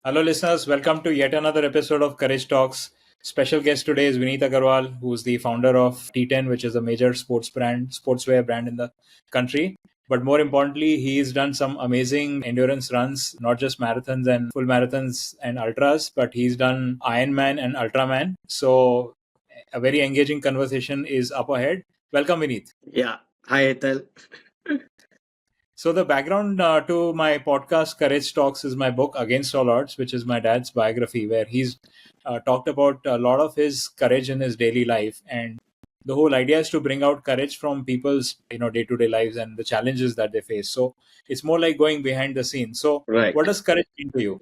Hello, listeners. Welcome to yet another episode of Courage Talks. Special guest today is Vineet Agarwal, who's the founder of T10, which is a major sportswear brand in the country. But more importantly, he's done some amazing endurance runs, not just marathons and full marathons and ultras, but he's done Ironman and Ultraman. So a very engaging conversation is up ahead. Welcome, Vineet. Yeah. Hi, Ethel. So the background to my podcast, Courage Talks, is my book Against All Odds, which is my dad's biography, where he's talked about a lot of his courage in his daily life, and the whole idea is to bring out courage from people's day-to-day lives and the challenges that they face. So it's more like going behind the scenes. So Right. what does courage mean to you?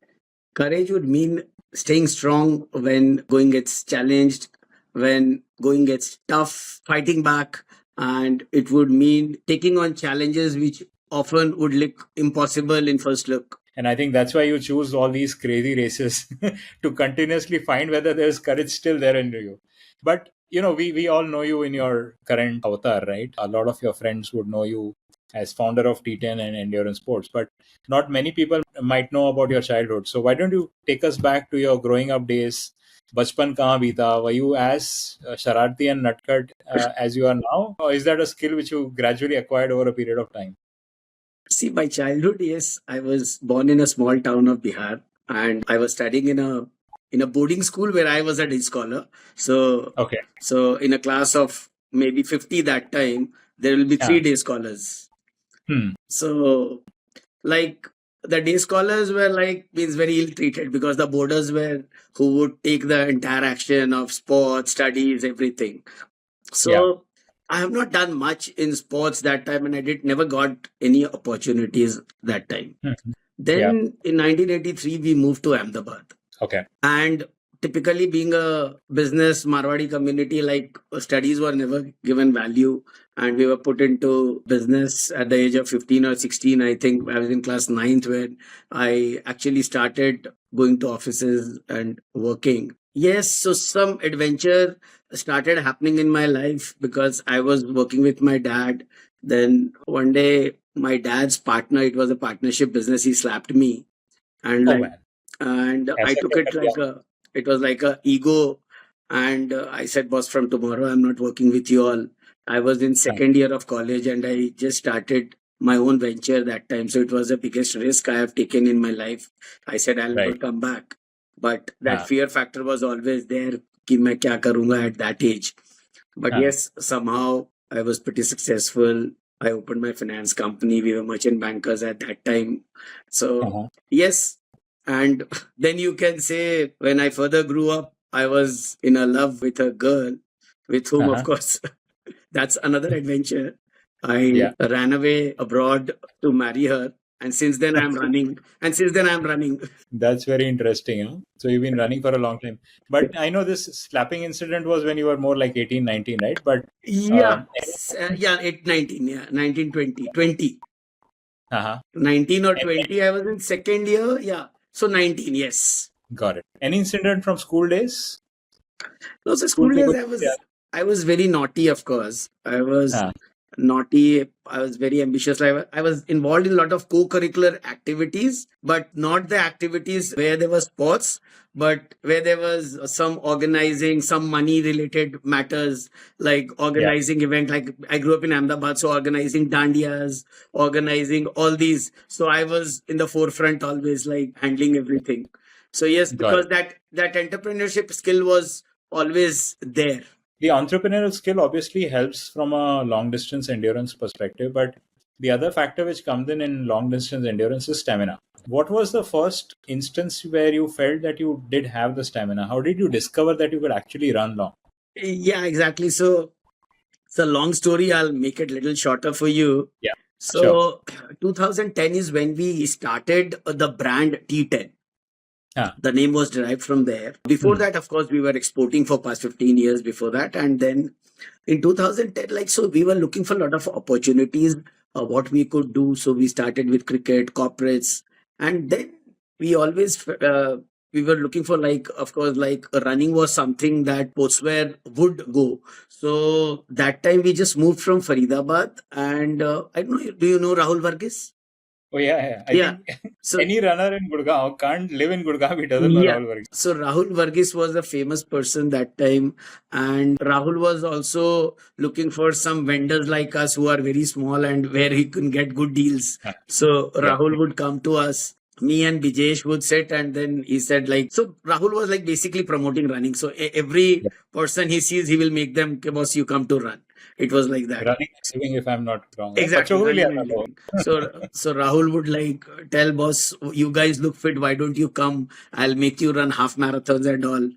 Courage would mean staying strong when going gets challenged, when going gets tough, fighting back. And it would mean taking on challenges which often would look impossible in first look. And I think that's why you choose all these crazy races to continuously find whether there's courage still there in you. But we all know you in your current avatar, right? A lot of your friends would know you as founder of T10 and Endurance Sports, but not many people might know about your childhood. So why don't you take us back to your growing up days? Bachpan kahan beeta? Were you as shararti and nutcut as you are now? Or is that a skill which you gradually acquired over a period of time? See, my childhood, yes, I was born in a small town of Bihar, and I was studying in a boarding school where I was a day scholar. So Okay. so in a class of maybe 50 that time, there will be Yeah. 3 day scholars. So like the day scholars were like means very ill treated because the boarders were who would take the entire action of sports, studies, everything. So Yeah. I have not done much in sports that time, and I did never got any opportunities that time. Hmm. Then in 1983 we moved to Ahmedabad, Okay. and typically being a business Marwadi community, like studies were never given value, and we were put into business at the age of 15 or 16. I think I was in class 9th when I actually started going to offices and working. Yes, so some adventure started happening in my life because I was working with my dad. Then one day my dad's partner, it was a partnership business, he slapped me, and Oh like man. and I ऐसा took क्या it कर दिया? like it was like a ego. And I said, boss, from tomorrow I'm not working with you all. I was in हाँ, second year of college and I just started my own venture that time, so it was the biggest risk I have taken in my life. I said I'll never right. come back, but that हाँ, fear factor was always there कि मैं क्या करूंगा at that age. But हाँ, yes, somehow I was pretty successful. I opened my finance company. We were merchant bankers at that time. So हाँ, yes, and then you can say when I further grew up, I was in a love with a girl, with whom, of हाँ, course, that's another adventure. yeah. I ran away abroad to marry her, and since then I'm running. And since then I'm running. That's very interesting. Huh? So you've been running for a long time. But I know this slapping incident was when you were more like 18, 19, right? But Yeah, yeah, 19, yeah, 19, 20, 20. uh-huh. 19 or And, 20, I was in second year. Yeah. So 19, yes. got it. Any incident from school days? No, so School school के days कुछ याद? I was very naughty, of course. I was हाँ, naughty. I was very ambitious. I was involved in a lot of co-curricular activities, but not the activities where there was sports, but where there was some organizing, some money related matters, like yeah, organizing event. Like I grew up in Ahmedabad, so organizing dandias, organizing all these. So I was in the forefront always, like handling everything. So yes, got because it. that entrepreneurship skill was always there. The entrepreneurial skill obviously helps from a long distance endurance perspective, but the other factor which comes in long distance endurance is stamina. What was the first instance where you felt that you did have the stamina? How did you discover that you could actually run long? Yeah, exactly. So it's a long story. I'll make it a little shorter for you. Yeah, sure. So 2010 is when we started the brand T10. Ah, The name was derived from there. Before that, of course, we were exporting for past 15 years before that. And then in 2010, like, so we were looking for a lot of opportunities, what we could do. So we started with cricket, corporates, and then we always, we were looking for, like, of course, like running was something that sportswear would go. So that time we just moved from Faridabad, and I don't know, do you know Rahul Varghese? Oh yeah. I Yeah. think So any runner in Gurgaon can't live in Gurgaon if he doesn't know yeah. Rahul Varghese. So Rahul Varghese was a famous person that time, and Rahul was also looking for some vendors like us who are very small and where he can get good deals. Ah, So yeah. Rahul would come to us. Me and Bijesh would sit, and then he said like, so Rahul was like basically promoting running. So every Yeah. person he sees, he will make them, "Okay, boss, you come to run." It was like that. Running and living, if I'm not wrong. है? Exactly, बच्चों को भी ले running आता and था वो. living. So Rahul would like tell boss, you guys look fit. Why don't you come? I'll make you run half marathons and all.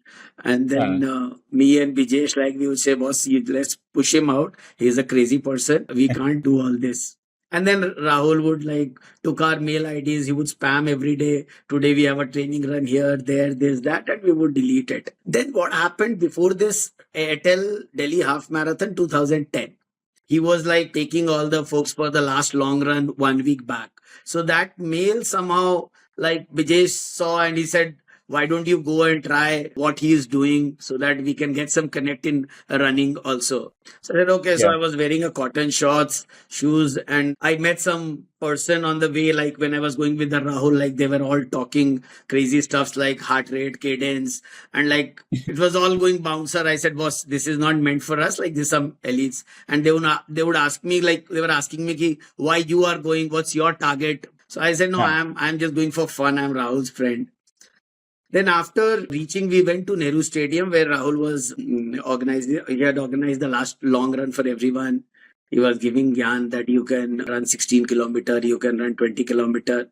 And then हाँ. me and Bijesh, like we would say, boss, let's push him out. He's a crazy person. We can't do all this. And then Rahul would like took our mail IDs. He would spam every day. Today we have a training run here, there, this, that, and we would delete it. Then what happened before this Airtel Delhi Half Marathon 2010? He was like taking all the folks for the last long run 1 week back. So that mail somehow like Vijay saw and he said, why don't you go and try what he is doing so that we can get some connect in running also. So I said, okay. So Yeah. I was wearing a cotton shorts, shoes, and I met some person on the way, like when I was going with the Rahul, like they were all talking crazy stuffs like heart rate, cadence, and like it was all going bouncer. I said, boss, this is not meant for us. Like this some elites. And they would ask me, like they were asking me ki, why you are going, what's your target? So I said, no, हाँ. I'm just going for fun. I'm Rahul's friend. Then after reaching, we went to Nehru Stadium where Rahul was organized. He had organized the last long run for everyone. He was giving Gyan that you can run 16 kilometer, you can run 20 kilometer.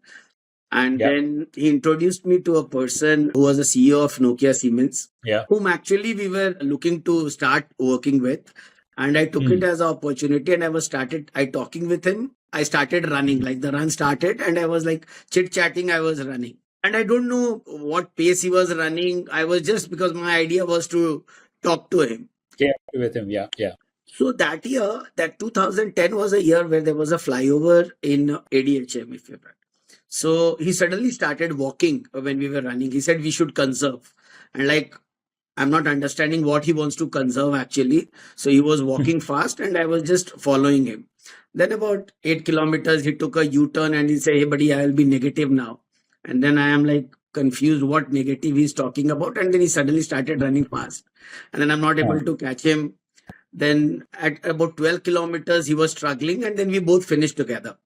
And Yeah. then he introduced me to a person who was a CEO of Nokia Siemens, Yeah. whom actually we were looking to start working with. And I took it as an opportunity and I talking with him. I started running, like the run started and I was like chit chatting, I was running. And I don't know what pace he was running. I was just because my idea was to talk to him. Yeah. With him. Yeah. Yeah. So that year, that 2010 was a year where there was a flyover in ADHM, if you remember. So he suddenly started walking when we were running. He said we should conserve. And like, I'm not understanding what he wants to conserve actually. So he was walking fast and I was just following him. Then about 8 kilometers, he took a U-turn and he said, hey buddy, I will be negative now. And then I am like confused what negative he's talking about. And then he suddenly started running fast. And then I'm not able हाँ. to catch him. Then at about 12 kilometers, he was struggling and then we both finished together.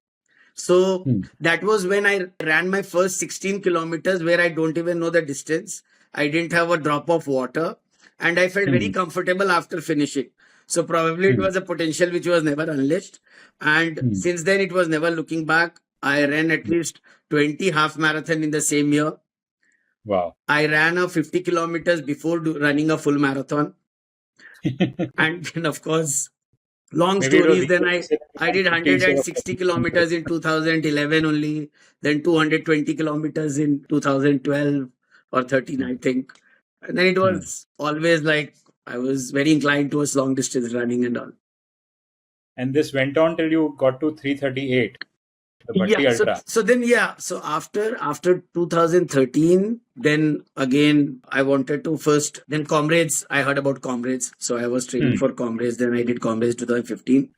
So that was when I ran my first 16 kilometers where I don't even know the distance. I didn't have a drop of water and I felt very comfortable after finishing. So probably it was a potential which was never unleashed. And since then it was never looking back. I ran at least 20 half marathon in the same year. Wow. I ran a 50 kilometers before running a full marathon. And then of course, long Maybe it was stories. Then easier to say that I did 50 instead of 160 kilometers in 2011 only, then 220 kilometers in 2012 or 13, I think. And then it was always like I was very inclined towards long distance running and all. And this went on till you got to 338, the Yeah. Bhatti Ultra. So then So after 2013, then again I wanted to first then Comrades. I heard about Comrades, so I was training for Comrades. Then I did Comrades 2015.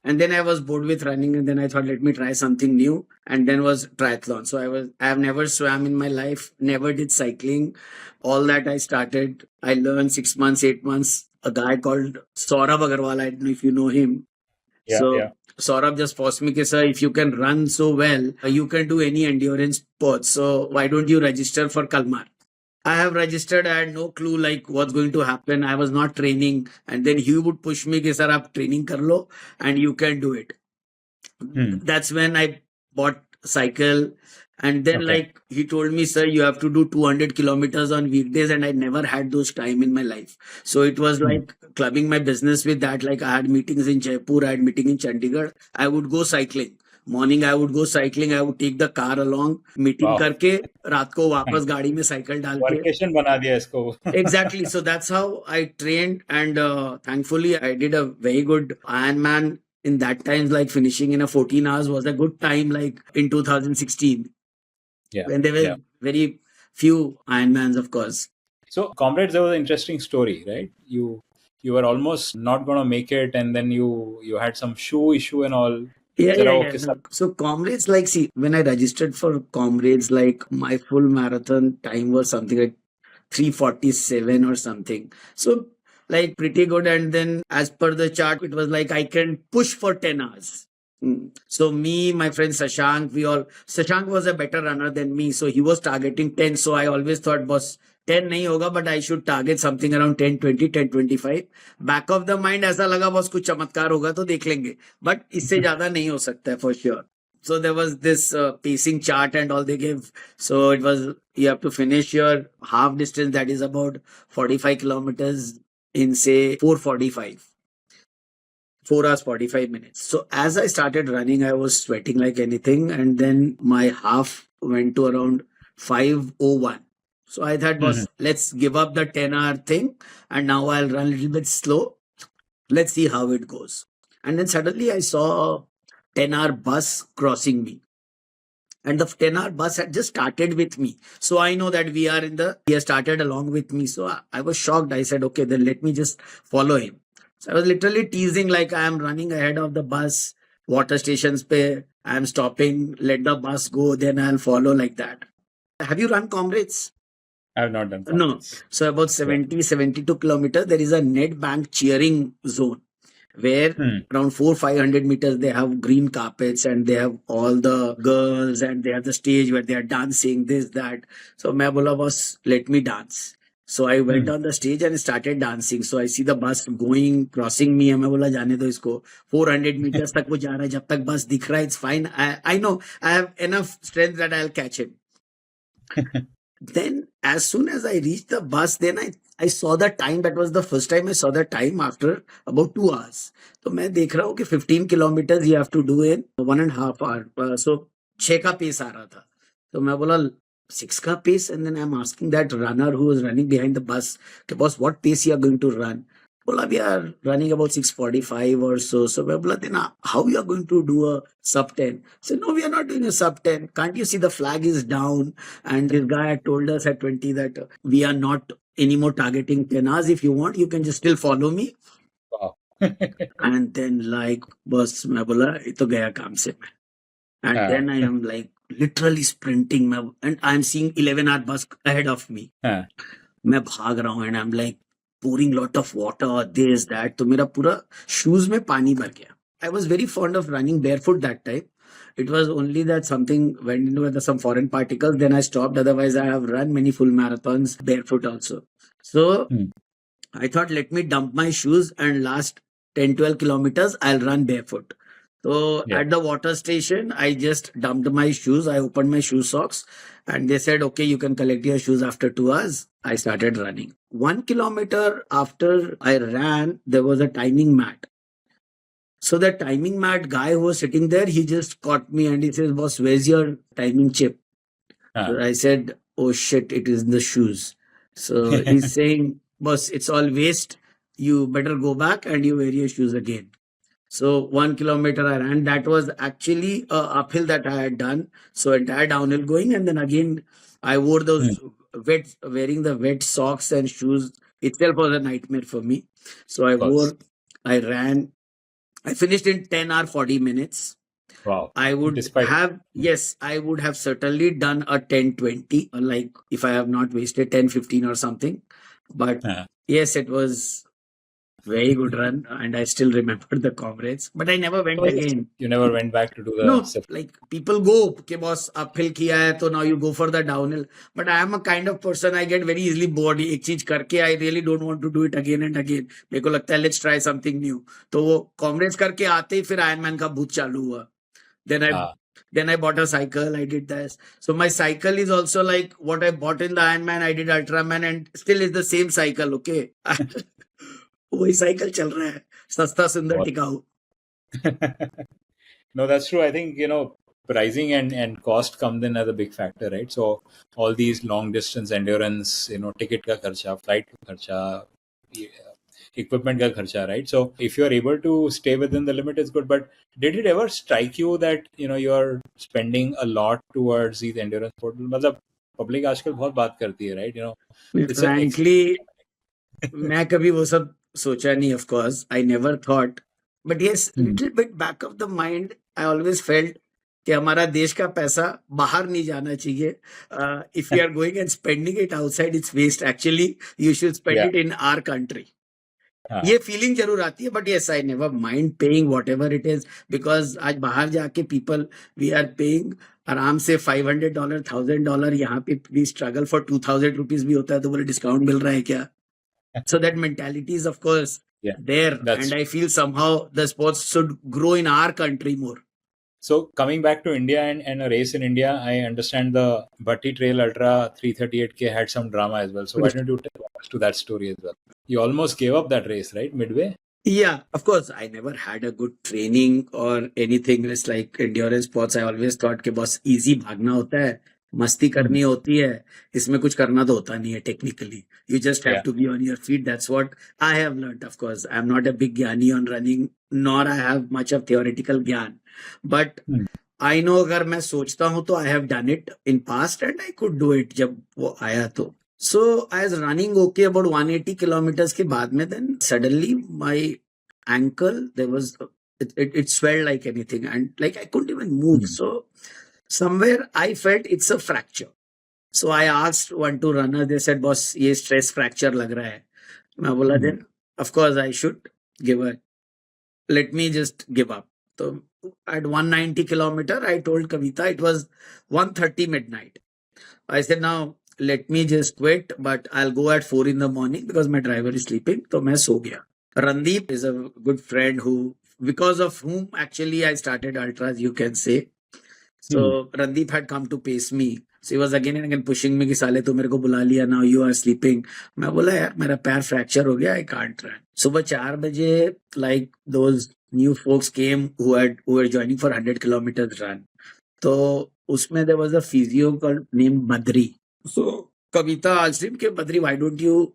And then I was bored with running, and then I thought, let me try something new. And then was triathlon. So I have never swam in my life, never did cycling. All that I started, I learned 6 months, 8 months. A guy called Saurabh Agarwal, I don't know if you know him. Yeah. So Yeah. Saurabh just forced me, sir, if you can run so well, you can do any endurance sports. So why don't you register for Kalmar? I have registered. I had no clue like what's going to happen. I was not training. And then he would push me, sir, aap training kar lo and you can do it. That's when I bought cycle. And then Okay. like he told me, sir, you have to do 200 kilometers on weekdays. And I never had those time in my life. So it was like clubbing my business with that. Like I had meetings in Jaipur, I had meeting in Chandigarh. I would go cycling. Morning I would go cycling. I would take the car along, meeting Wow. करके रात को वापस गाड़ी में cycle डाल के. Workation बना दिया इसको. Exactly. So that's how I trained, and thankfully I did a very good Ironman in that time. Like finishing in a 14 hours was a good time. Like in 2016, Yeah. when there were Yeah. very few Ironmans, of course. So, Comrades, there was an interesting story, right? You were almost not going to make it, and then you had some shoe issue and all. Yeah, जरा yeah, वो yeah. किस्सा. No. So comrades, like, see, when I registered for comrades, like my full marathon time was something like 3:47 or something. So like pretty good. And then as per the chart, it was like I can push for 10 hours. So me, my friend Sashank, Sashank was a better runner than me. So he was targeting 10. So I always thought, boss, 10 nahi hoga, but I should target something around 10:20, 10:25. Back of the mind, ऐसा लगा boss कुछ चमत्कार होगा तो देख लेंगे. But इससे ज्यादा नहीं हो सकता है for sure. So there was this pacing chart and all they gave. So it was, you have to finish your half distance, that is about 45 kilometers in say 4:45. 4 hours 45 minutes. So as I started running, I was sweating like anything, and then my half went to around 5:01. So I thought, Mhm. boss, let's give up the 10-hour thing, and now I'll run a little bit slow. Let's see how it goes. And then suddenly I saw a 10-hour bus crossing me. And the 10-hour bus had just started with me. So I know that he has started along with me. So I was shocked. I said, okay, then let me just follow him. So I was literally teasing, like I am running ahead of the bus, water stations pe, I am stopping, let the bus go, then I'll follow like that. Have you run comrades? I have not done No. comrades. So about Yeah. 72 kilometers, there is a net bank cheering zone where around 500 meters they have green carpets and they have all the girls and they have the stage where they are dancing, this, that. So मैं बोला, boss, let me dance. So I went on the stage and started dancing. So I see the bus going, crossing me. मैं बोला जाने दो इसको. 400 meters तक वो जा रहा है. जब तक bus दिख रहा है, it's fine. I know I have enough strength that I'll catch him. Then as soon as I reached the bus, then I saw the time. That was the first time I saw the time after about 2 hours. तो मैं देख रहा हूँ कि 15 kilometers you have to do in 1.5 hour. So 6 का pace आ रहा था. तो मैं बोला 6 का pace, and then I'm asking that runner who was running behind the bus, okay, boss, what pace you are going to run? Bola, we are running about 6:45 or so. So मैं बोला, then how you are going to do a sub 10? So no, we are not doing a sub 10. Can't you see the flag is down? And this guy had told us at 20 that we are not anymore targeting 10 hours. If you want, you can just still follow me. Wow. And then like, बस मैं बोला ये तो गया काम से मैं. And then I am like literally sprinting, and I'm seeing 11-hour bus ahead of me. मैं भाग रहा हूँ and I'm like pouring lot of water, this, that. तो मेरा पूरा shoes में पानी भर गया. I was very fond of running barefoot that time. It was only that something went into some foreign particles. Then I stopped. Otherwise, I have run many full marathons barefoot also. So I thought, let me dump my shoes and last 10, 12 kilometers, I'll run barefoot. So at the water station, I just dumped my shoes. I opened my shoe socks and they said, okay, you can collect your shoes after 2 hours. I started running. 1 kilometer after I ran, there was a timing mat. So the timing mat guy who was sitting there, he just caught me and he says, boss, where's your timing chip? So I said, oh shit, it is in the shoes. So he's saying, boss, it's all waste. You better go back and you wear your shoes again. So 1 kilometer I ran. That was actually a uphill that I had done. So entire downhill going. And then again, I wore those wearing the wet socks and shoes itself was a nightmare for me. So I ran. I finished in 10 hour 40 minutes. Wow. I would I would have certainly done a 10:20, like if I have not wasted 10:15 or something. But yes, it was very good run and I still remember the comrades. But I never went again. You never went back to do the No, like people go, okay, boss, uphill kiya hai, so now you go for the downhill. But I am a kind of person, I get very easily bored. एक चीज करके I really don't want to do it again and again. मेरे को लगता है let's try something new. तो वो comrades करके आते ही फिर Ironman का भूत चालू हुआ. Then I bought a cycle. I did this. So my cycle is also like what I bought in the Ironman. I did Ultraman and still is the same cycle. Okay. वही cycle चल रहा है. सस्ता सुंदर टिकाऊ. No, that's true. I think, pricing and cost comes in as a big factor, right? So all these long distance endurance, ticket ka kharcha, flight ka kharcha, equipment ka kharcha, right? So if you're able to stay within the limit, it's good. But did it ever strike you that, you're spending a lot towards these endurance sports? मतलब public आजकल बहुत बात करती है, right? Frankly, मैं कभी वो सब सोचा नहीं, of course. I never thought. But yes, little bit back of the mind, I always felt कि हमारा देश का पैसा बाहर नहीं जाना चाहिए. If we are going and spending it outside, it's waste. Actually, you should spend Yeah. it in our country. हाँ. ये फीलिंग जरूर आती है, but yes I never mind paying what ever it is, because आज बाहर जाके people we are paying आराम से $500 $1,000. यहाँ पे वी स्ट्रगल फॉर ₹2,000 भी होता है तो बोले डिस्काउंट मिल रहा है क्या. So that mentality is of course there, and I feel somehow the sports should grow in our country more. So coming back to India and a race in India, I understand the Bhatti Trail Ultra 338K had some drama as well. So why don't you tell us to that story as well? You almost gave up that race, right? Midway? Yeah, of course. I never had a good training or anything. It's like endurance sports. I always thought कि बस easy भागना होता है, मस्ती करनी होती है, इसमें कुछ करना तो होता नहीं है technically. You just have to be on your feet. That's what I have learned. Of course, I'm not a big gyani on running, nor I have much of theoretical ज्ञान. But I know अगर मैं सोचता हूँ तो I have done it in past and I could do it जब वो आया तो. So I was running okay about 180 kilometers के बाद में, then suddenly my ankle, there was it swelled like anything and like I couldn't even move. So somewhere I felt it's a fracture. So I asked one two runner, they said boss ये stress fracture लग रहा है. मैं बोला then of course I should let me just give up. So at 190 kilometer I told Kavita, it was 1:30 midnight. I said now let me just quit, but I'll go at 4 in the morning because my driver is sleeping. So मैं सो गया. Randeep is a good friend who, because of whom actually I started ultras, you can say. So Randeep had come to pace me. So he was again and again pushing me कि साले तू मेरे को बुला लिया, now you are sleeping. मैं बोला यार मेरा पैर फ्रैक्चर हो गया, I can't run. सुबह 4 बजे like those new folks came who were joining for 100 kilometers run. तो उसमें there was a physio called named Badri. So Kavita asked him कि Badri, why don't you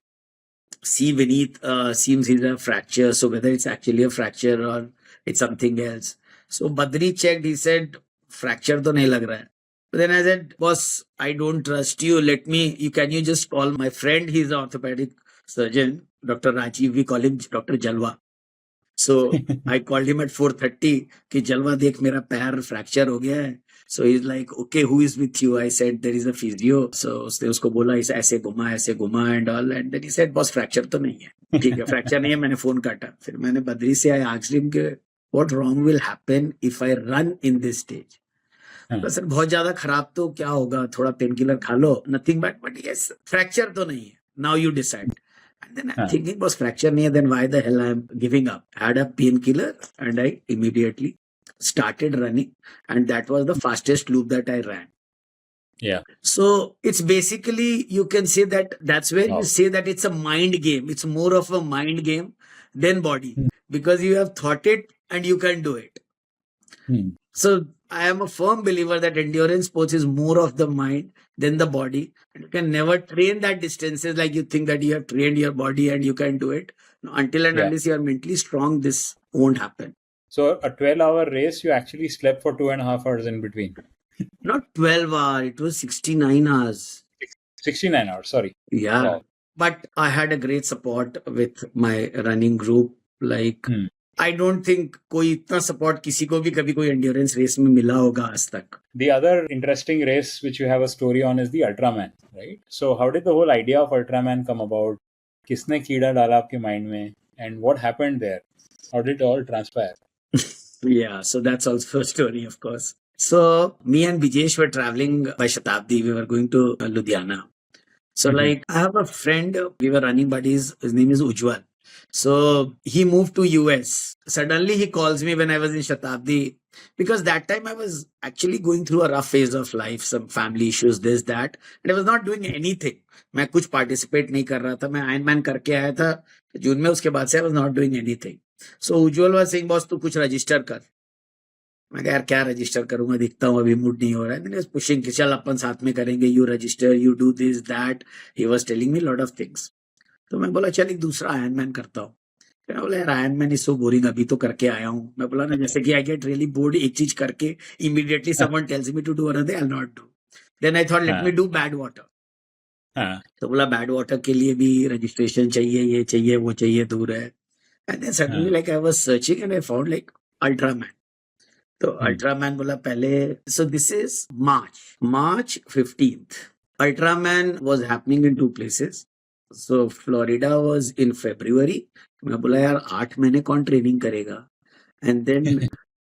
see Vineet, seems he's a fracture, so whether it's actually a fracture or it's something else. So Badri checked, he said fracture तो नहीं लग रहा है. But then I said, boss, I don't trust you, can you just call my friend, he's an orthopedic surgeon, Dr. Rajiv, we call him Dr. Jalwa. So I called him at 4:30 कि जलवा देख मेरा पैर fracture हो गया है. So he's like, okay, who is with you? I said, there is a physio. So उसने उसको बोला ऐसे घुमा and all. And then he said, boss, fracture तो नहीं है. ठीक है, fracture नहीं है. मैंने फोन काटा. फिर मैंने बद्री से I asked him कि what wrong will happen if I run in this stage? तो सर बहुत ज्यादा खराब तो क्या होगा, थोड़ा पेन किलर खा लो, nothing but yes, fracture तो नहीं है. Now you decide. And then I'm thinking, boss, fracture nahi hai, then why the hell I'm giving up? I had a painkiller and I immediately started running, and that was the fastest loop that I ran. Yeah. So it's basically, you can say that's where you say that it's a mind game. It's more of a mind game than body, because you have thought it and you can do it. So I am a firm believer that endurance sports is more of the mind than the body. And you can never train that distances like you think that you have trained your body and you can do it. No, until and unless you are mentally strong, this won't happen. So a 12-hour race, you actually slept for 2.5 hours in between? Not 12 hours, it was 69 hours. 69 hours, sorry. Yeah. Wow. But I had a great support with my running group. Like, I don't think कोई इतना support किसी को भी कभी कोई endurance race में मिला होगा आज तक. The other interesting race which you have a story on is the Ultraman, right? So how did the whole idea of Ultraman come about? किसने कीड़ा डाला आपके mind में? And what happened there? How did it all transpire? Yeah, so that's also a story, of course. So me and Vijesh were traveling by Shatabdi. We were going to Ludhiana. So like I have a friend, we were running buddies. His name is Ujwal. So he moved to US. Suddenly he calls me when I was in Shatabdi, because that time I was actually going through a rough phase of life, some family issues, this, that, and I was not doing anything. मैं कुछ participate नहीं कर रहा था. मैं Ironman करके आया था जून में, उसके बाद से I was not doing anything. So Ujwal was saying, boss तू कुछ register कर. मैं कहा यार क्या रजिस्टर करूंगा, दिखता हूँ अभी मूड नहीं हो रहा है. Then he was pushing कि चल अपन साथ में करेंगे, you register, you do this, that. He was telling me a lot of things. तो मैं बोला चल एक दूसरा आयरनमैन करता हूँ. मैं बोला यार आयरनमैन इज सो बोरिंग, अभी तो करके आया हूँ. मैं बोला ना जैसे कि आई गेट रियली बोर्ड एक चीज करके, immediately someone tells me to do another, I will not do. Then I thought let me do bad water. तो बोला बैड वाटर के लिए भी रजिस्ट्रेशन चाहिए, ये चाहिए, वो चाहिए, दूर है. And then suddenly like I was searching and I found like Ultraman. तो अल्ट्रामैन बोला पहले, so this is March 15th. Ultraman was happening in 2 places. So Florida was in February. मैं बोला यार 8 महीने कौन ट्रेनिंग करेगा. And then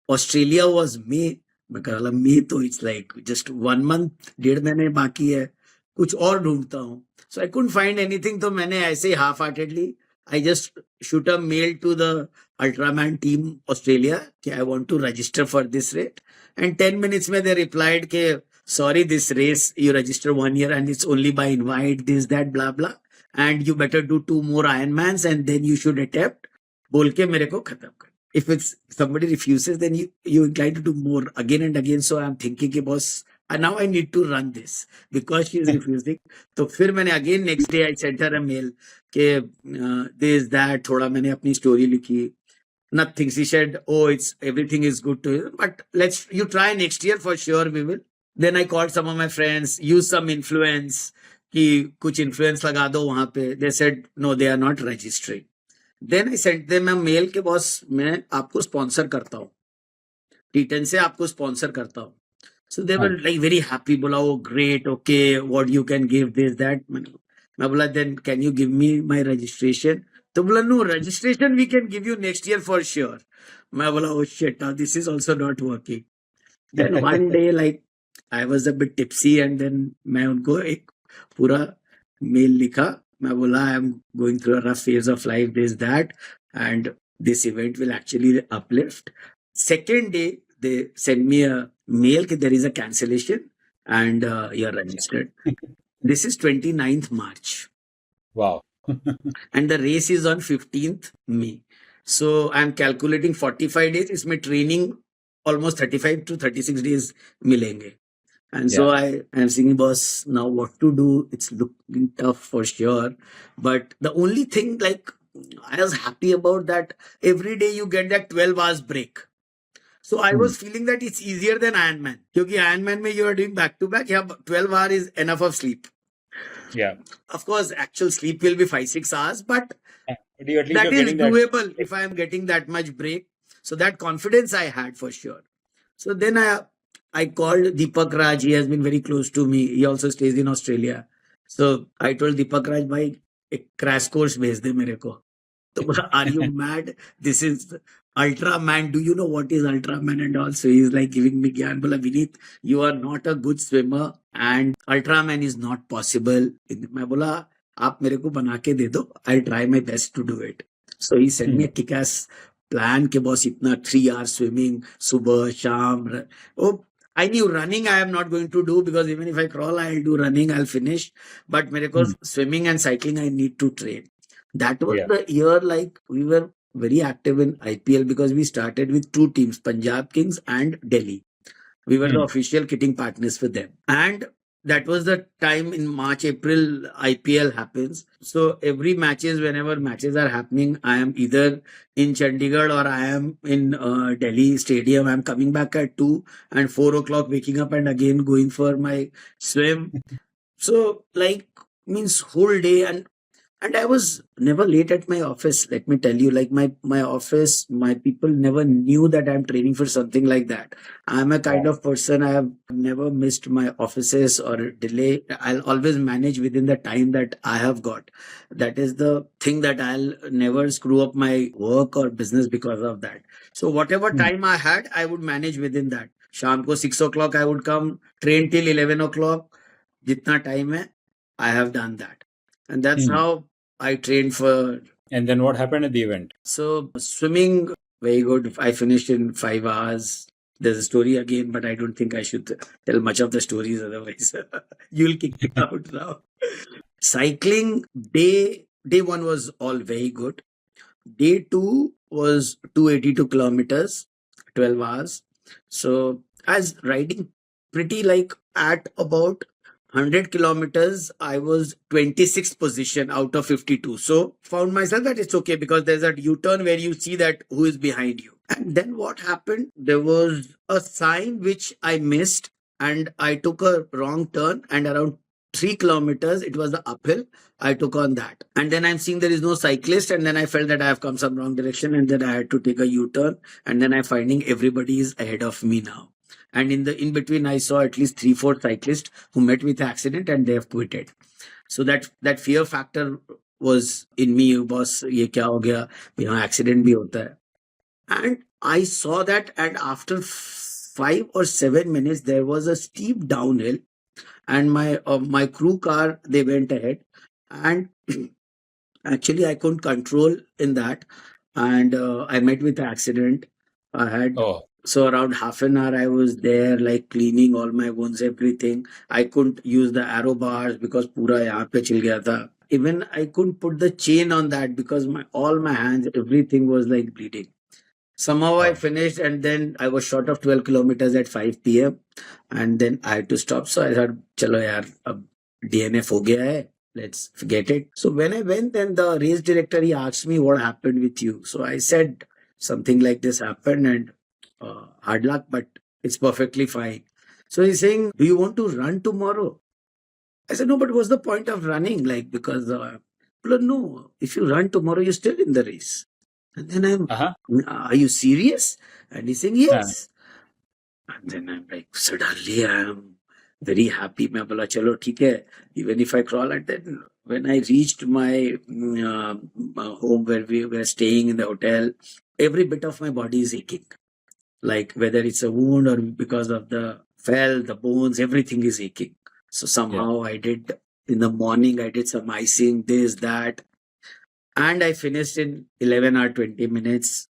Australia was May. मैं कहा May तो it's like just 1 month, 1.5 महीने बाकी है, कुछ और ढूंढता हूँ. So I couldn't find anything. तो मैंने ऐसे ही half-heartedly I just shoot a mail to the Ultraman team Australia कि I want to register for this rate. And 10 minutes में they replied कि sorry, this race you register 1 year and it's only by invite, this, that, blah, blah. And you better do 2 more Ironmans and then you should attempt. बोल के मेरे को खत्म कर. If it's somebody refuses, then you inclined to do more again and again. So I'm thinking कि boss, now I need to run this because she is refusing. तो फिर मैंने again next day I sent her a mail कि this, that, थोड़ा मैंने अपनी story लिखी. Nothing. She said, oh, it's everything is good to you, but you try next year for sure. We will. Then I called some of my friends, use some influence, कि कुछ influence लगा दो वहां पे. They said no, they are not registering. Then I sent them a mail कि boss मैं आपको sponsor करता हूँ, T10 से आपको स्पॉन्सर करता हूँ. So they were like very happy. बोला oh great, okay, what you can give this, that. मैं बोला then can you give me my registration? तो बोला no, registration we can give you next year for sure. मैं बोला oh shit, now this is also not working. Then one day like I was a bit tipsy and then मैं उनको एक पूरा mail लिखा. मैं बोला I am going through a rough phase of life, this, that, and this event will actually uplift. Second day they send me a mail that there is a cancellation and you are registered. This is 29th March. Wow. And the race is on 15th May. So I'm calculating 45 days. इसमें training almost 35 to 36 days मिलेंगे. And so I am thinking, boss, now what to do? It's looking tough for sure. But the only thing, like, I was happy about that every day you get that 12 hours break. So I was feeling that it's easier than Ironman. Because Ironman mein you are doing back to back. Yeah, 12 hours is enough of sleep. Yeah. Of course, actual sleep will be 5-6 hours, but at least that you're is getting doable if I am getting that much break. So that confidence I had for sure. So then I called Deepak Raj. He has been very close to me. He also stays in Australia. So I told Deepak Raj, bhai, ek crash course bhej de mere ko. So, are you mad? This is Ultraman. Do you know what is Ultraman? And also he's like giving me gyan. Bola, Vineet, you are not a good swimmer and Ultraman is not possible. मैं बोला आप मेरे को बना के दे दो. I'll try my best to do it. So he sent me a kick-ass plan के boss इतना 3 hours swimming सुबह शाम. Oh, I knew running I am not going to do because even if I crawl, I'll do running, I'll finish. But मेरे को swimming and cycling I need to train. That was the year like we were very active in IPL because we started with 2 teams, Punjab Kings and Delhi. We were the official kitting partners for them. And that was the time in March, April, IPL happens. So every whenever matches are happening, I am either in Chandigarh or I am in Delhi Stadium. I'm coming back at 2 and 4 o'clock, waking up and again going for my swim. So like means whole day and I was never late at my office. Let me tell you, like my office, my people never knew that I'm training for something like that. I'm a kind of person, I have never missed my offices or delay. I'll always manage within the time that I have got. That is the thing that I'll never screw up my work or business because of that. So whatever time I had, I would manage within that. Sham ko 6 o'clock, I would come, train till 11 o'clock. Jitna time hai, I have done that. And that's how I trained for. And then what happened at the event? So swimming, very good. I finished in 5 hours. There's a story again, but I don't think I should tell much of the stories otherwise. You'll kick me out now. Cycling, day 1 was all very good. Day 2 was 282 kilometers, 12 hours. So I was riding pretty like at about 100 kilometers, I was 26th position out of 52. So found myself that it's okay because there's a U-turn where you see that who is behind you. And then what happened? There was a sign which I missed and I took a wrong turn and around 3 kilometers, it was the uphill. I took on that. And then I'm seeing there is no cyclist. And then I felt that I have come some wrong direction. And then I had to take a U-turn. And then I'm finding everybody is ahead of me now. And in between, I saw at least 3-4 cyclists who met with accident and they have quitted. So that fear factor was in me. Boss, ye kya ho gaya? Accident bhi hota hai. And I saw that, and after 5 or 7 minutes, there was a steep downhill, and my crew car, they went ahead, and actually I couldn't control in that, and I met with an accident. I had Oh, so around half an hour I was there, like cleaning all my wounds, everything. I couldn't use the arrow bars because pura yahan pe chil gaya tha. Even I couldn't put the chain on that because all my hands, everything was like bleeding. Somehow I oh, finished, and then I was short of 12 kilometers at 5 p.m. And then I had to stop. So I thought, chalo yaar, ab DNF ho gaya hai. Let's forget it. So when I went, then the race director, he asked me what happened with you. So I said something like this happened, and hard luck, but it's perfectly fine. So he's saying, do you want to run tomorrow? I said, no, but what's the point of running? Like, because, no, if you run tomorrow, you're still in the race. And then uh-huh. are you serious? And he's saying, Yeah. yes. And then I'm like, suddenly I'm very happy. मैं बोला चलो ठीक है, even if I crawl. And then when I reached my home where we were staying in the hotel, every bit of my body is aching. Like whether it's a wound or because of the fell, the bones, everything is aching. So somehow I did, in the morning, I did some icing, this, that. And I finished in 11 or 20 minutes.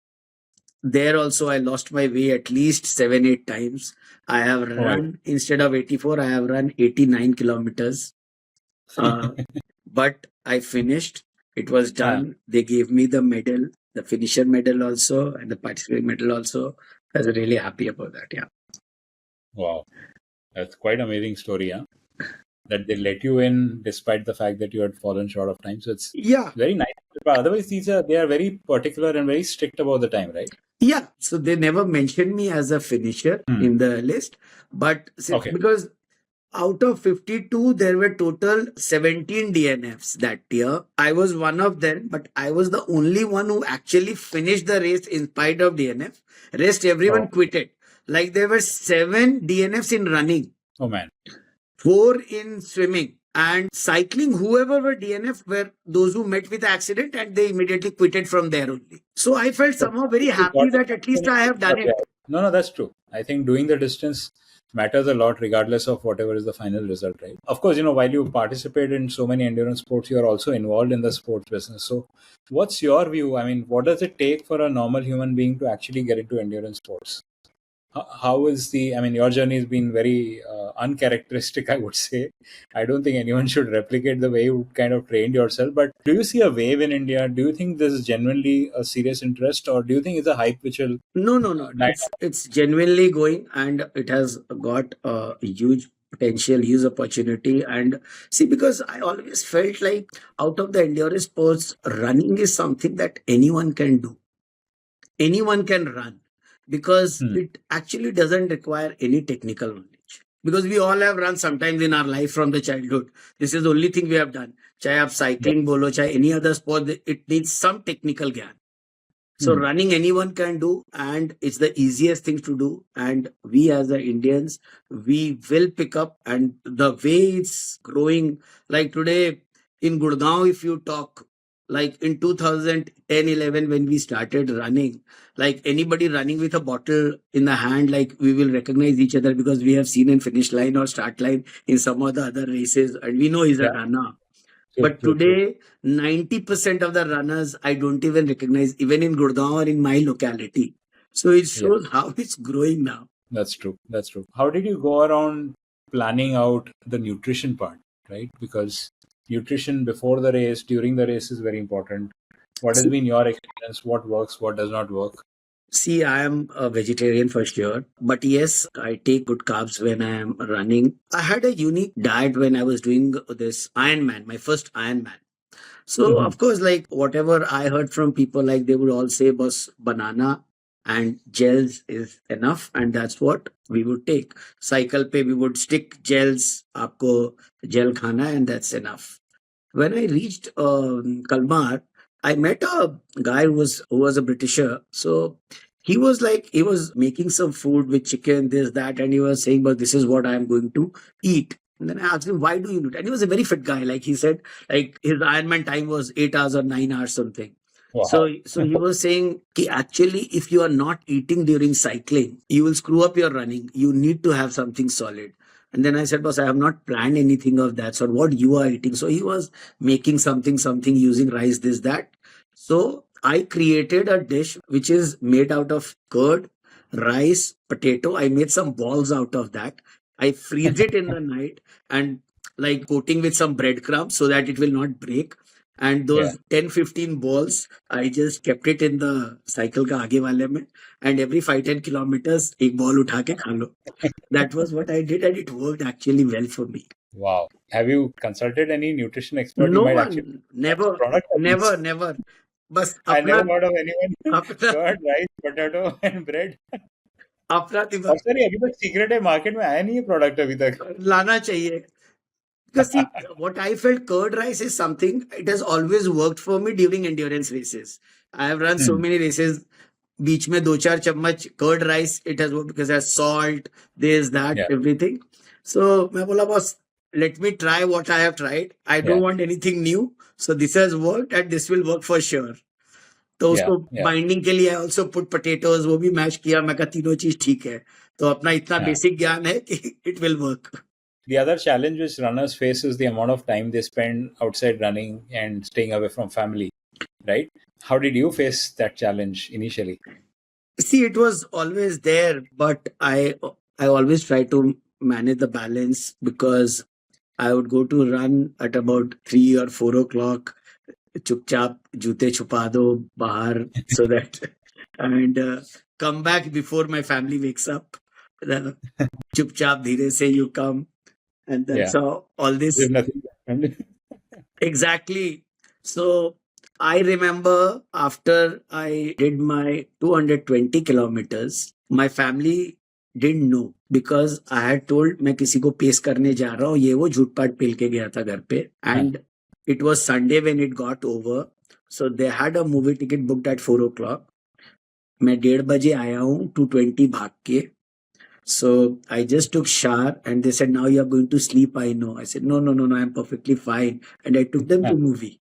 There also, I lost my way at least 7-8 times. I have Oh my run, instead of 84, I have run 89 kilometers. Uh, but I finished. It was God. done. They gave me the medal, the finisher medal also, and the participating medal also. I was really happy about that. Yeah. Wow. That's quite amazing story, huh? That they let you in despite the fact that you had fallen short of time. So it's Yeah. very nice. But otherwise, they are very particular and very strict about the time, right? Yeah. So they never mentioned me as a finisher in the list. But Okay. because out of 52, there were total 17 DNFs that year. I was one of them, but I was the only one who actually finished the race in spite of DNF. Rest, everyone Oh, quitted. Like there were 7 DNFs in running, oh man. 4 in swimming, and cycling. Whoever were DNF were those who met with accident, and they immediately quitted from there only. So I felt But somehow very you happy got that at least I have done yeah. it. No, no, that's true. I think doing the distance matters a lot, regardless of whatever is the final result, right? Of course, while you participate in so many endurance sports, you are also involved in the sports business. So, what's your view? I mean, what does it take for a normal human being to actually get into endurance sports? How is I mean, your journey has been very uncharacteristic, I would say. I don't think anyone should replicate the way you kind of trained yourself. But do you see a wave in India? Do you think this is genuinely a serious interest, or do you think it's a hype which will No, no, no. die It's genuinely going, and it has got a huge potential, huge opportunity. And see, because I always felt like out of the endurance sports, running is something that anyone can do. Anyone can run because down? it actually doesn't require any technical knowledge. Because we all have run sometimes in our life from the childhood. This is the only thing we have done. Chahe aap Yeah. cycling bolo, chahe any other sport, it needs some technical gyan. So Hmm. running anyone can do, and it's the easiest thing to do. And we as the Indians, we will pick up. And the way it's growing, like today in Gurgaon, if you talk, like in 2010, 11, when we started running, like anybody running with a bottle in the hand, like we will recognize each other because we have seen in finish line or start line in some of the other races, and we know he's a Yeah. runner. True, But true, true. today, 90% of the runners I don't even recognize, even in Gurgaon or in my locality. So it Yeah, shows how it's growing now. that's true. That's true. How did you go around planning out the nutrition part, right? Because nutrition before the race, during the race is very important. What has See, been your experience? What works? What does not work? see, I am a vegetarian for sure. But yes, I take good carbs when I am running. I had a unique diet when I was doing this Ironman, my first Ironman. So, Hmm. of course, like whatever I heard from people, like they would all say, boss, banana and gels is enough, and that's what we would take. Cycle pe we would stick gels, aapko gel khana hai, and that's enough. When I reached Kalmar, I met a guy who was a Britisher. So he was making some food with chicken, this, that, and he was saying, but this is what I am going to eat. And then I asked him, why do you do it? And he was a very fit guy. Like he said, like his Ironman time was 8 hours or 9 hours something. Wow. So he was saying, ki actually, if you are not eating during cycling, you will screw up your running. You need to have something solid. And then I said, boss, I have not planned anything of that sort. What you are eating? So he was making something using rice, this, that. So I created a dish which is made out of curd, rice, potato. I made some balls out of that. I freeze it in the night and like coating with some breadcrumbs so that it will not break. And Yeah. those 10-15 balls, I just kept it in the cycle ka aage wale mein. And every 5-10 kilometers, ek ball utha ke kha lo. That was what I did, and it worked actually well for me. Wow. Have you consulted any nutrition expert? You No might actually one, launch a never, product of never, this. never. बस I never अपना heard of anyone. अपना Curd, rice, potato, and bread. अपना और दिमाग sir ये अभी तक secret है, मार्केट में आया नहीं है प्रोडक्ट अभी तक. लाना चाहिए. Because see, what I felt curd rice is something, it has always worked for me during endurance races. I have run so Hmm. many races. बीच में 2-4 चम्मच curd rice, it has worked because it has salt, this, that, Yeah. everything. So मैं बोला boss, let me try what I have tried. I don't Yeah. want anything new. So this has worked and this will work for sure. तो Yeah. उसको Yeah. Binding के लिए I also put potatoes, वो भी mash किया. मैं कहा तीनों चीज ठीक है. तो अपना इतना हाँ. बेसिक ज्ञान है कि it will work. The other challenge which runners face is the amount of time they spend outside running and staying away from family, right? How did you face that challenge initially? See, it was always there, but I always try to manage the balance because I would go to run at about 3 or 4 o'clock. चुपचाप जूते छुपा दो बाहर so that and come back before my family wakes up. चुपचाप धीरे से you come, and that's Yeah. how all this There's nothing happened. exactly. So I remember after I did my 220 kilometers, my family didn't know because I had told मैं किसी को pace करने जा रहा हूँ, ये वो झूठ पाट पेल के गया था घर पे. And it was Sunday when it got over. So they had a movie ticket booked at 4 o'clock. मैं 1:30 आया हूँ 220 भाग के. So I just took shower and they said, now you are going to sleep, I know. I said, no, I'm perfectly fine. And I took them to movie.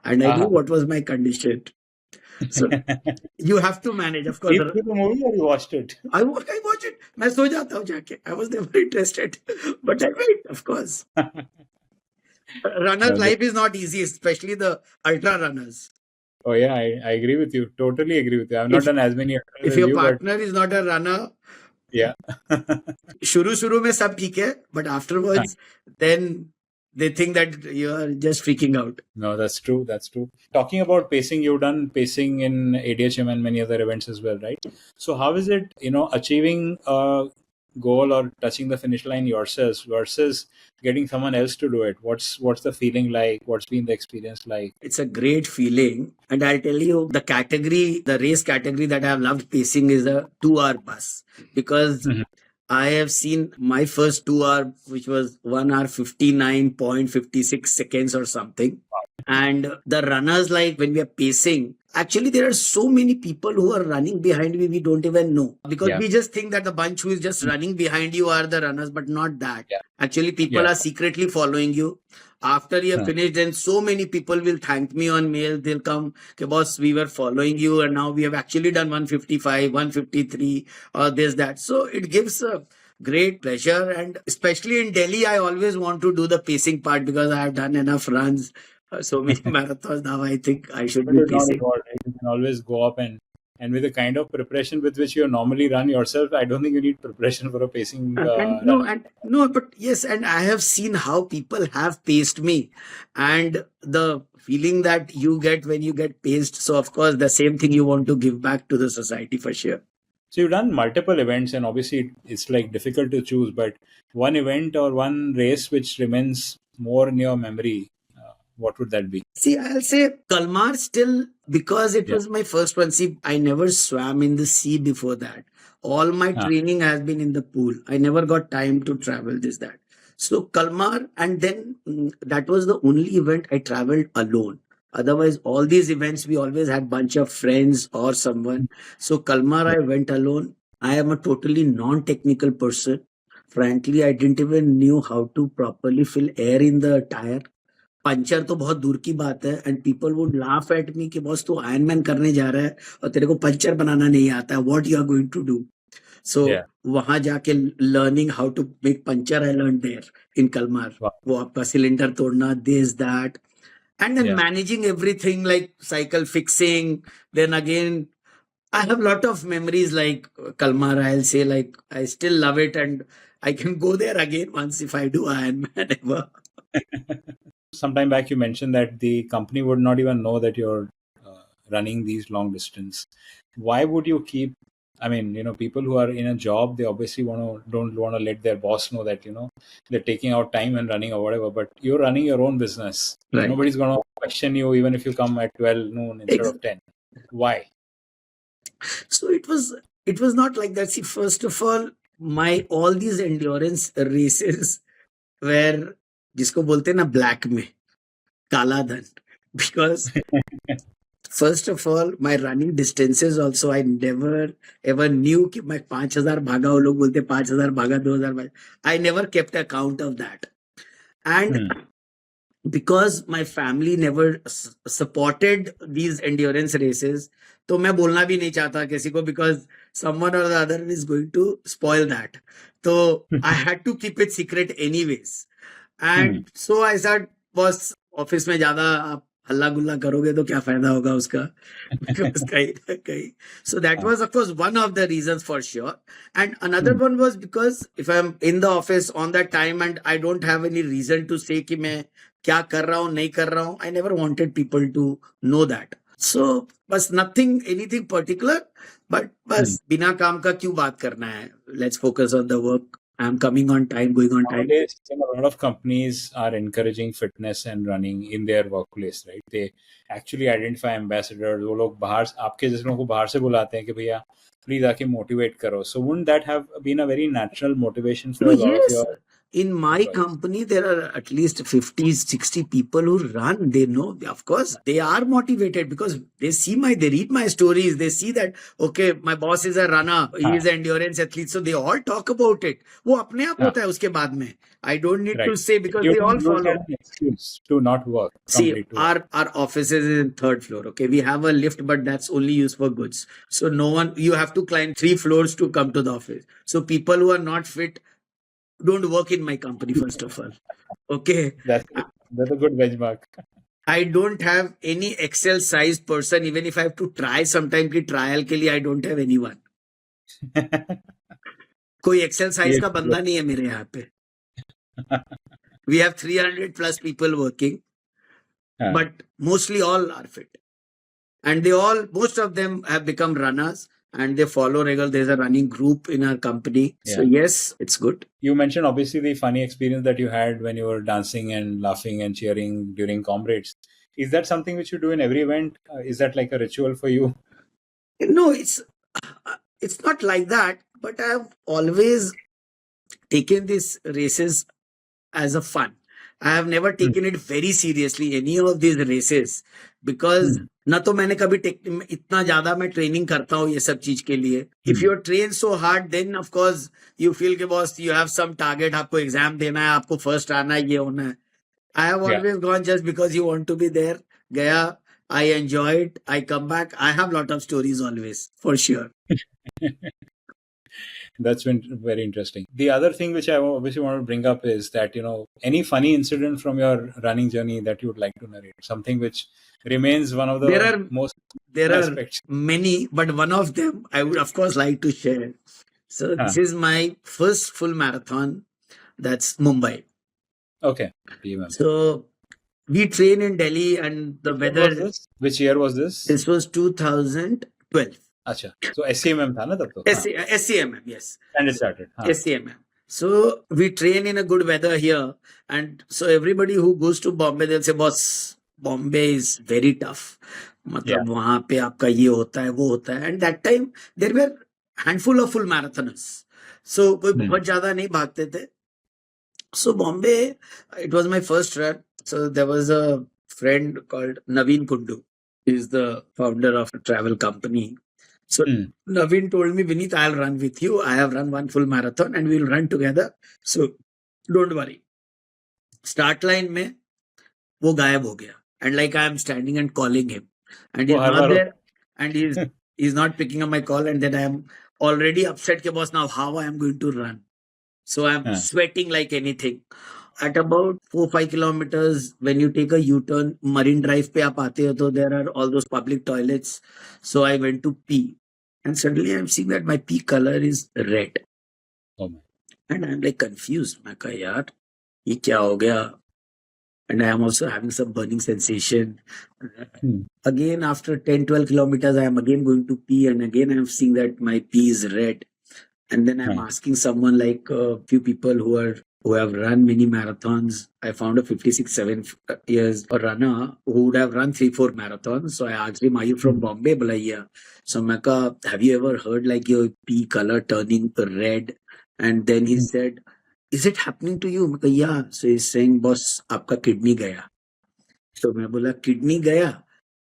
And I knew what was my condition. So you have to manage, of course. Sleep through the movie or you watched it? I watch it. मैं सो जाता हूँ जाके. I was never interested. But I went, of course. Runner's life is not easy, especially the ultra runners. Oh yeah, I agree with you. Totally agree with you. I've not done as many ultras If as your you, partner is not a runner, yeah. शुरू में सब ठीक है, but afterwards, then they think that you are just freaking out. No, that's true. That's true. Talking about pacing, you've done pacing in ADHM and many other events as well, right? So how is it, achieving a goal or touching the finish line yourself versus getting someone else to do it? What's the feeling like? What's been the experience like? It's a great feeling. And I'll tell you, the race category that I have loved pacing is a 2-hour bus. Because I have seen my first 2-hour, which was 1 hour 59.56 seconds or something. And the runners, like when we are pacing, actually there are so many people who are running behind me, we don't even know. Because we just think that the bunch who is just running behind you are the runners, but not that. Yeah. Actually, people are secretly following you. After you have finished, then so many people will thank me on mail. They'll come, okay, boss, we were following you and now we have actually done 155, 153, or this, that. So it gives a great pleasure. And especially in Delhi, I always want to do the pacing part because I have done enough runs. So many marathons now, I think I should be pacing. You can always go up and with the kind of preparation with which you normally run yourself, I don't think you need preparation for a pacing run. But yes, and I have seen how people have paced me, and the feeling that you get when you get paced. So of course, the same thing you want to give back to the society for sure. So you've done multiple events, and obviously it's like difficult to choose, but one event or one race which remains more in your memory. what would that be? See, I'll say Kalmar still, because it Yeah. was my first one. See, I never swam in the sea before that. All my Ah, training has been in the pool. I never got time to travel this, that. So Kalmar, and then that was the only event I traveled alone. Otherwise, all these events, we always had bunch of friends or someone. So Kalmar, yeah. I went alone. I am a totally non-technical person. Frankly, I didn't even knew how to properly fill air in the tire. Puncture तो बहुत दूर की बात है and people would laugh at me कि boss तू iron करने जा रहा है और तेरे को पंचर बनाना नहीं आता है what you are going to do so Yeah. वहां जाके learning how to make puncture I learn there in Kalmar Wow. वो आपका सिलेंडर तोड़ना this that and then Yeah. Managing everything like cycle fixing then again I have lot of memories like Kalmar. I'll say like I still love it and I can go there again once if I do Ironman ever. Sometime back, you mentioned that the company would not even know that you're running these long distance. Why would you keep? I mean, people who are in a job, they obviously don't want to let their boss know that they're taking out time and running or whatever. But you're running your own business. Right. Nobody's gonna question you even if you come at 12 noon instead of 10. Why? So it was not like that. See, first of all, my all these endurance races were जिसको बोलते हैं ना black में काला धन because first of all my running distances also I never ever knew कि मैं 5,000 भागा वो लोग बोलते 5,000 भागा 2,000 भागा I never kept account of that and because my family never supported these endurance races तो मैं बोलना भी नहीं चाहता किसी को because someone or the other is going to spoil that तो I had to keep it secret anyways and so I said boss office में ज्यादा आप हल्ला गुल्ला करोगे तो क्या फायदा होगा उसका because कहीं ना कहीं so that was of course one of the reasons for sure and another one was because if I'm in the office on that time and I don't have any reason to say कि मैं क्या कर रहा हूँ नहीं कर रहा हूँ I never wanted people to know that so बस nothing anything particular but बस बिना काम का क्यों बात करना है let's focus on the work I'm coming on time going on time Nowadays, a lot of companies are encouraging fitness and running in their workplace, right? They actually identify ambassadors. वो लोग बाहर आपके जैसे लोगों को बाहर से बुलाते हैं कि भैया प्लीज आके मोटिवेट करो. So wouldn't that have been a very natural motivation for No, a lot of yes. your In my employees? company, there are at least 50, 60 people who run. They know, of course, they are motivated because they read my stories. They see that, okay, my boss is a runner. He is an endurance athlete. So they all talk about it. वो अपने आप होता है उसके बाद में. I don't need Right. to say because You they all don't use that follow. as an excuse to not work. See, Complete work. our office is in third floor. Okay, we have a lift, but that's only used for goods. So no one, you have to climb 3 floors to come to the office. So people who are not fit don't work in my company, first of all. Okay. That's a good benchmark. I don't have any Excel size person. Even if I have to try sometime की trial के लिए, I don't have anyone. कोई Excel size का बंदा नहीं है मेरे यहाँ पे. We have 300 plus people working, but mostly all are fit. And most of them have become runners and they follow regular. There's a running group in our company. So yes, it's good. You mentioned obviously the funny experience that you had when you were dancing and laughing and cheering during comrades. Is that something which you do in every event? Is that like a ritual for you? No, it's not like that. But I've always taken these races as a fun. I have never taken it very seriously, any of these races, because ना तो मैंने कभी इतना ज्यादा मैं training करता हूँ ये सब चीज के लिए. If you train so hard, then of course you feel कि boss you have some target, आपको एग्जाम देना है, आपको फर्स्ट आना है, ये होना है. I have always gone just because you want to be there. गया, I enjoy it, I come back. I have lot of stories always, for sure. That's been very interesting. The other thing which I obviously want to bring up is that, any funny incident from your running journey that you would like to narrate, something which remains one of the most aspects. Are many, but one of them I would of course like to share. So this is my first full marathon. That's Mumbai. Okay. So we train in Delhi and the weather. Which year was this? This was 2012. Acha. So SCMM tha na tab to? SCMM, yes. And it started. SCMM. So we train in a good weather here. And so everybody who goes to Bombay, they'll say, boss, Bombay is very tough. Yeah. मतलब वहां पे आपका ये होता है वो होता है. And that time there were handful of full marathoners. So कोई Hmm. बहुत ज्यादा नहीं भागते थे. So Bombay, it was my first run. So there was a friend called Naveen Kundu. He's the founder of a travel company. So Hmm. Naveen told me, Vineet, I'll run with you. I have run one full marathon and we'll run together. So don't worry. Start line में वो गायब हो गया. And like I am standing and calling him. And वो he's her not bar there. And he's not picking up my call. And then I am already upset ke boss now how I am going to run. So I'm हाँ. sweating like anything. At about 4-5 kilometers, when you take a U-turn, Marine Drive पे आप आते हो तो there are all those public toilets. So I went to pee. And suddenly I'm seeing that my pee color is red. Oh my. And I'm like confused. मैं कहा यार ये क्या हो गया? And I am also having some burning sensation. Hmm. Again, after 10-12 kilometers, I am again going to pee. And again, I am seeing that my pee is red. And then I'm हाँ. asking someone like a few people who have run many marathons. I found a 56-7 years a runner who would have run 3-4 marathons. So I asked him, "Are you from Bombay?" Bola, yeah. So Mecca, have you ever heard like your pee color turning red? And then he Hmm. said, "Is it happening to you?" Mecca, yeah. So he's saying, "Boss, आपका kidney गया." So मैं बोला kidney गया.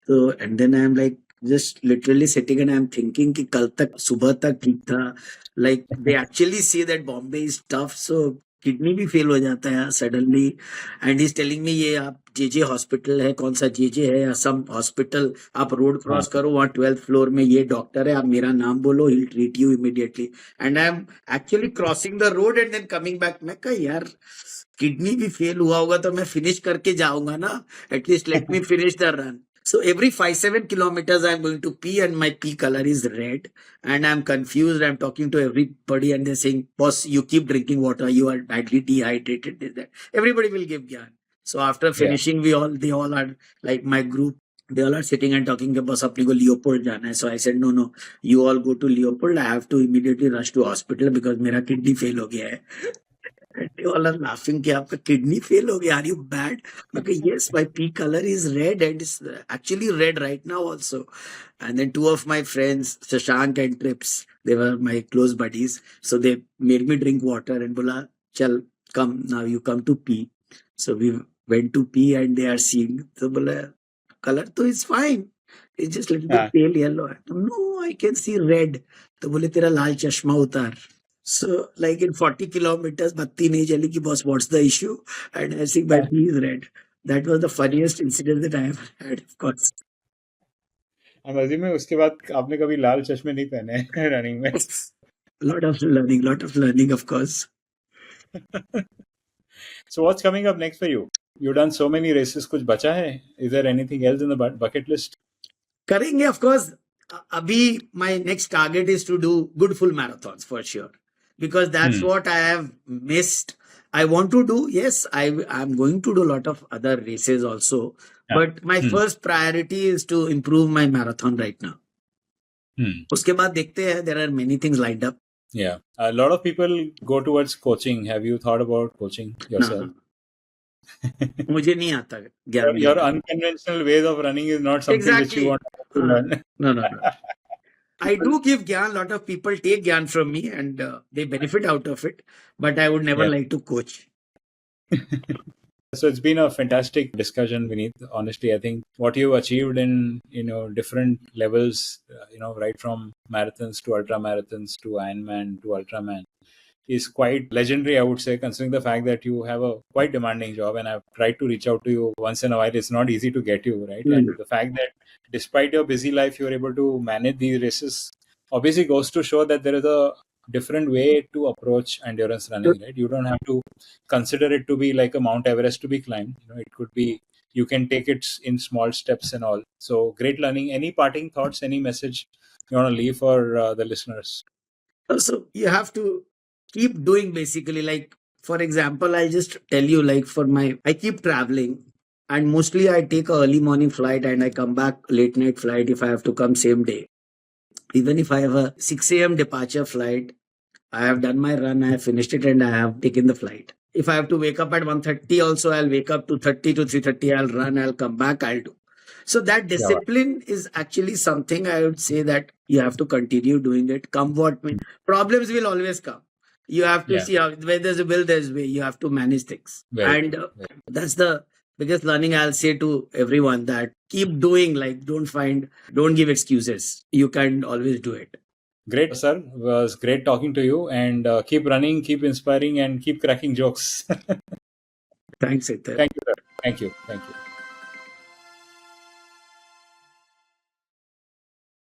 So and then I'm like just literally sitting and I'm thinking कि कल तक सुबह तक ठीक था. Like they actually say that Bombay is tough, so kidney भी फेल हो जाता है suddenly. And is telling me ये आप जेजे हॉस्पिटल है, कौन सा जेजे है या सम हॉस्पिटल, आप रोड क्रॉस हाँ. करो वहाँ 12th फ्लोर में ये डॉक्टर है, आप मेरा नाम बोलो, he treat you immediately. And I am actually crossing the road and then coming back. मैं कहा यार किडनी भी फेल हुआ होगा तो मैं फिनिश करके जाऊंगा ना, at least let me finish the run. So every 5-7 kilometers I'm going to pee and my pee color is red and I'm confused. I'm talking to everybody and they're saying, boss, you keep drinking water. You are badly dehydrated. This, that. Everybody will give gyan. So after Yeah. finishing, they all are like my group. They all are sitting and talking about boss apne ko Leopold jana hai. So I said, no, you all go to Leopold. I have to immediately rush to hospital because mera kidney fail ho gaya hai. And they all are laughing कि आपका kidney fail हो गया. Are you bad? Okay, yes, my pee color is red and it's actually red right now also. And then two of my friends, Shashank and Trips, they were my close buddies. So they made me drink water and bola, chal, come now you come to pee. So we went to pee and they are seeing. So bola, color to is fine. It's just a little bit हाँ. pale yellow. No, I can see red. तो बोले तेरा लाल चश्मा उतार. So, like in 40 kilometers, batti nahi jali ki boss, what's the issue? And I think my हाँ. pee is red. That was the funniest incident that I have had, of course. I'm assuming उसके बाद आपने कभी लाल चश्मे नहीं पहने हैं running में. Lot of learning, of course. So what's coming up next for you? You've done so many races. कुछ बचा है? Is there anything else in the bucket list? करेंगे, of course. Abhi, my next target is to do good full marathons for sure. Because that's Hmm. what I have missed. I want to do, yes, I'm going to do a lot of other races also. Yeah. But my Hmm. first priority is to improve my marathon right now. Hmm. उसके बाद देखते हैं, there are many things lined up. Yeah. A lot of people go towards coaching. Have you thought about coaching yourself? मुझे नहीं आता ज्ञान Your देना. unconventional ways of running is not something which you Exactly. want to learn. No. I do give gyan. A lot of people take gyan from me and they benefit out of it. But I would never Yeah. like to coach. So it's been a fantastic discussion, Vineet. Honestly, I think what you've achieved in different levels, right from marathons to ultra marathons to Ironman to Ultraman, is quite legendary, I would say, considering the fact that you have a quite demanding job. And I've tried to reach out to you once in a while. It's not easy to get you, right? Mm. And the fact that despite your busy life, you're able to manage these races obviously goes to show that there is a different way to approach endurance running, right? You don't have to consider it to be like a Mount Everest to be climbed. It could be, you can take it in small steps and all. So great learning. Any parting thoughts, any message you want to leave for the listeners? So you have to keep doing basically. Like, for example, I'll just tell you, like, I keep traveling and mostly I take a early morning flight and I come back late night flight if I have to come same day. Even if I have a 6 a.m. departure flight, I have done my run, I have finished it, and I have taken the flight. If I have to wake up at 1:30 also, I'll wake up to 30 to 3:30, I'll run, I'll come back, I'll do. So that Yeah, right. discipline is actually something I would say that you have to continue doing it. Come what may. Problems will always come. You have to Yeah, see how, where there's a will, there's a way. You have to manage things. very And true. that's the biggest learning I'll say to everyone, that keep doing, like, don't give excuses. You can always do it. Great, sir. It was great talking to you, and keep running, keep inspiring, and keep cracking jokes. Thanks, Ethan. Thank you, sir. Thank you. Thank you.